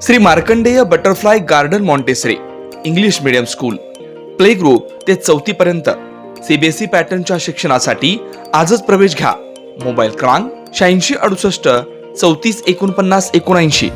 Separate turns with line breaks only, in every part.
Shri Markandey butterfly garden Montessori English medium school play group ते 4थी पर्यंत सीबीएसई पॅटर्नच्या शिक्षणासाठी आजच प्रवेश घ्या. मोबाईल क्रमांक 8668 34 49 79.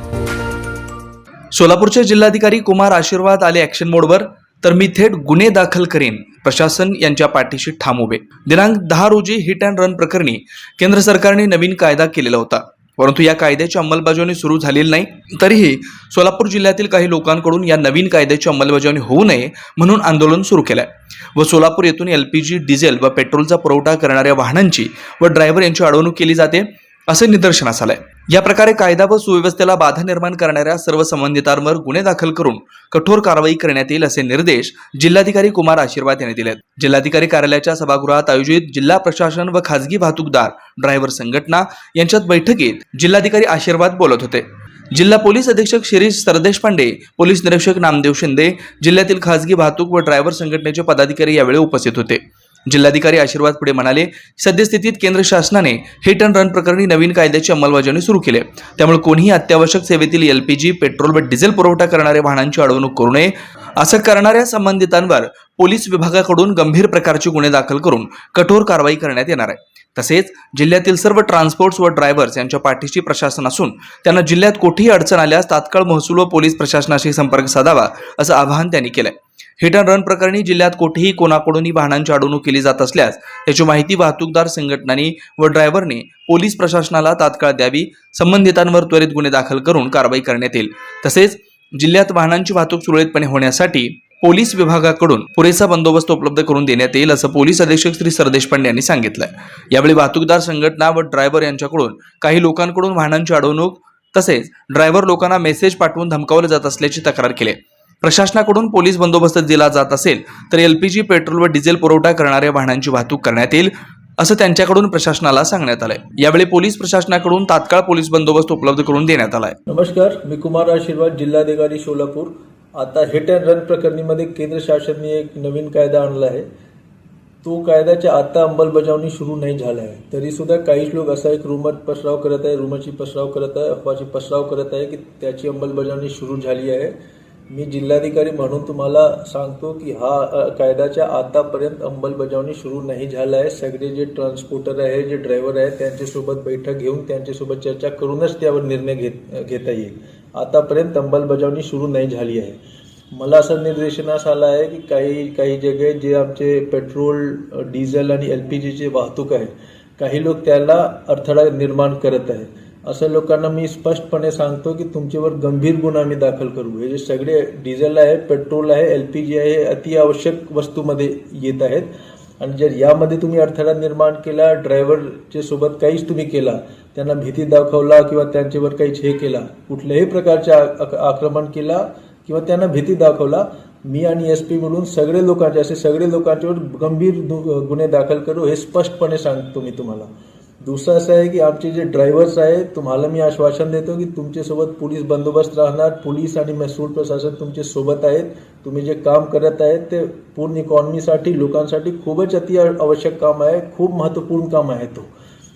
सोलापूरचे जिल्हाधिकारी कुमार आशीर्वाद आले ॲक्शन मोडवर, तर मी थेट गुन्हे दाखल करेन, प्रशासन यांच्या पाठीशी ठाम उभे. दिनांक 10 रोजी हिट अँड रन प्रकरणी केंद्र सरकारने नवीन कायदा केलेला होता, परंतु या कायद्याची अंमलबजावणी सुरू झालेली नाही. तरीही सोलापूर जिल्ह्यातील काही लोकांकडून या नवीन कायद्याची अंमलबजावणी होऊ नये म्हणून आंदोलन सुरू केलंय व सोलापूर येथून एलपीजी, डिझेल व पेट्रोलचा पुरवठा करणाऱ्या वाहनांची व ड्रायव्हर यांची अडवणूक केली जाते असे निदर्शनास आलंय. या प्रकारे कायदा व सुव्यवस्थेला बाधा निर्माण करणाऱ्या सर्व संबंधितांवर गुन्हे दाखल करून कठोर कारवाई करण्यात येईल असे निर्देश जिल्हाधिकारी कुमार आशीर्वाद यांनी दिलेत. जिल्हाधिकारी कार्यालयाच्या सभागृहात आयोजित जिल्हा प्रशासन व खासगी वाहतूकदार ड्रायव्हर संघटना यांच्यात बैठकीत जिल्हाधिकारी आशीर्वाद बोलत होते. जिल्हा पोलीस अधीक्षक शिरीष सरदेशपांडे, पोलीस निरीक्षक नामदेव शिंदे, जिल्ह्यातील खासगी वाहतूक व ड्रायव्हर संघटनेचे पदाधिकारी यावेळी उपस्थित होते. जिल्हाधिकारी आशीर्वाद पुढे म्हणाले, सद्यस्थितीत केंद्र शासनाने हिट अँड रन प्रकरणी नवीन कायद्याची अंमलबजावणी सुरू केली, त्यामुळे कोणीही अत्यावश्यक सेवेतील एलपीजी, पेट्रोल व डिझेल पुरवठा करणाऱ्या वाहनांची अडवणूक करू नये. असं करणाऱ्या संबंधितांवर पोलीस विभागाकडून गंभीर प्रकारचे गुन्हे दाखल करून कठोर कारवाई करण्यात येणार आहे. तसेच जिल्ह्यातील सर्व ट्रान्सपोर्ट्स व ड्रायव्हर्स यांच्या पाठीशी प्रशासन असून त्यांना जिल्ह्यात कोठेही अडचण आल्यास तात्काळ महसूल व पोलीस प्रशासनाशी संपर्क साधावा असं आवाहन त्यांनी केलंय. हिट अँड रन प्रकरणी जिल्ह्यात कोठेही कोणाकडूनही वाहनांची अडवणूक केली जात असल्यास याची माहिती वाहतूकदार संघटनांनी व ड्रायव्हरने पोलीस प्रशासनाला तात्काळ द्यावी. संबंधितांवर त्वरित गुन्हे दाखल करून कारवाई करण्यात येईल. तसेच जिल्ह्यात वाहनांची वाहतूक सुरळीतपणे होण्यासाठी पोलीस विभागाकडून पुरेसा बंदोबस्त उपलब्ध करून देण्यात येईल असं पोलीस अधीक्षक श्री सरदेशपांडे यांनी सांगितलंय. यावेळी वाहतूकदार संघटना व ड्रायव्हर यांच्याकडून काही लोकांकडून वाहनांची अडवणूक तसेच ड्रायव्हर लोकांना मेसेज पाठवून धमकावले जात असल्याची तक्रार केली. प्रशासनाकडून पोलीस बंदोबस्त दिला जात असेल तर एलपीजी, पेट्रोल व डिझेल पुरवठा करणाऱ्या वाहनांची वाहतूक करण्यात येईल असं त्यांच्याकडून प्रशासनाला सांगण्यात आलंय. यावेळी पोलीस प्रशासनाकडून तात्काळ पोलीस बंदोबस्त उपलब्ध करून देण्यात आलाय.
नमस्कार, मी कुमार आशीर्वाद, जिल्हाधिकारी सोलापूर. आता हिट अँड रन प्रकरणीमध्ये केंद्र शासनाने एक नवीन कायदा आणला आहे. तो कायद्याच्या आता अंमलबजावणी सुरू नाही झाला आहे, तरी सुद्धा काही लोक असा एक रुमरची पसराव करत आहे, अफवाची पसराव करत आहे की त्याची अंमलबजावणी सुरू झाली आहे. मी जिल्हाधिकारी म्हणून तुम्हाला सांगतो की हा कायद्याच्या आतापर्यंत अंमलबजावणी सुरू नाही झाला आहे. सगळे जे ट्रान्सपोर्टर आहे, जे ड्रायव्हर आहे, त्यांच्यासोबत बैठक घेऊन त्यांच्यासोबत चर्चा करूनच त्यावर निर्णय घेता येईल. आतापर्यंत अंमलबजावणी सुरू नाही झाली आहे. मला असं निर्देशनास आलं आहे की काही जगे जे आमचे पेट्रोल, डिझेल आणि एलपीजीचे वाहतूक आहे, काही लोक त्याला अडथळा निर्माण करत आहे. असं लोकांना मी स्पष्टपणे सांगतो की तुमच्यावर गंभीर गुन्हा आम्ही दाखल करू. हे जे सगळे डिझेल आहे, पेट्रोल आहे, एलपीजी आहे, अति आवश्यक वस्तूमध्ये येत आहेत आणि जर यामध्ये तुम्ही अडथळा निर्माण केला, ड्रायव्हरच्या सोबत काहीच तुम्ही केला, त्यांना भीती दाखवला किंवा त्यांच्यावर काहीच हे केला, कुठल्याही प्रकारचे आक्रमण केला किंवा त्यांना भीती दाखवला, मी आणि एसपी मिळून सगळे लोकांच्यावर गंभीर गुन्हे दाखल करू, हे स्पष्टपणे सांगतो मी तुम्हाला. दुसरं असं आहे की आमचे जे ड्रायव्हर्स आहेत, तुम्हाला मी आश्वासन देतो की तुमच्यासोबत पोलीस बंदोबस्त राहणार. पोलीस आणि महसूल प्रशासन तुमच्या सोबत आहेत. तुम्ही जे काम करत आहेत ते पूर्ण इकॉनॉमीसाठी, लोकांसाठी खूपच अति आवश्यक काम आहे, खूप महत्त्वपूर्ण काम आहे तो.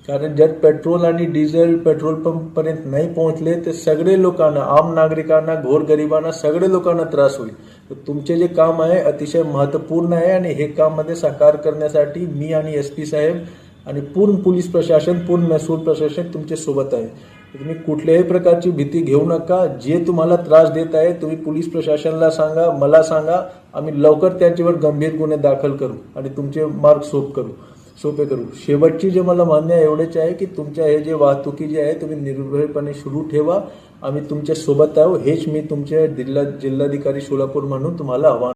कारण जर पेट्रोल आणि डिझेल पेट्रोल पंपपर्यंत नाही पोहोचले तर सगळे लोकांना, आम नागरिकांना, गोरगरिबांना, सगळे लोकांना त्रास होईल. तर तुमचे जे काम आहे अतिशय महत्त्वपूर्ण आहे आणि हे काममध्ये साकार करण्यासाठी मी आणि एसपी साहेब आणि पूर्ण पोलीस प्रशासन, पूर्ण महसूल प्रशासन तुमच्या सोबत आहे. तुम्ही कुठल्याही प्रकारची भीती घेऊ नका. जे तुम्हाला त्रास देत आहे तुम्ही पोलीस प्रशासनाला सांगा, मला सांगा. आम्ही लवकर त्यांच्यावर गंभीर गुन्हे दाखल करू आणि तुमचे मार्ग सोपे करू. शेवटची जे मला मान्य आहे एवढेच आहे की तुमच्या हे जे वाहतुकी जे आहे तुम्ही निर्भयपणे सुरू ठेवा. आम्ही तुमच्या सोबत आहोत. हेच मी तुमच्या जिल्हाधिकारी सोलापूर म्हणून तुम्हाला आव्हान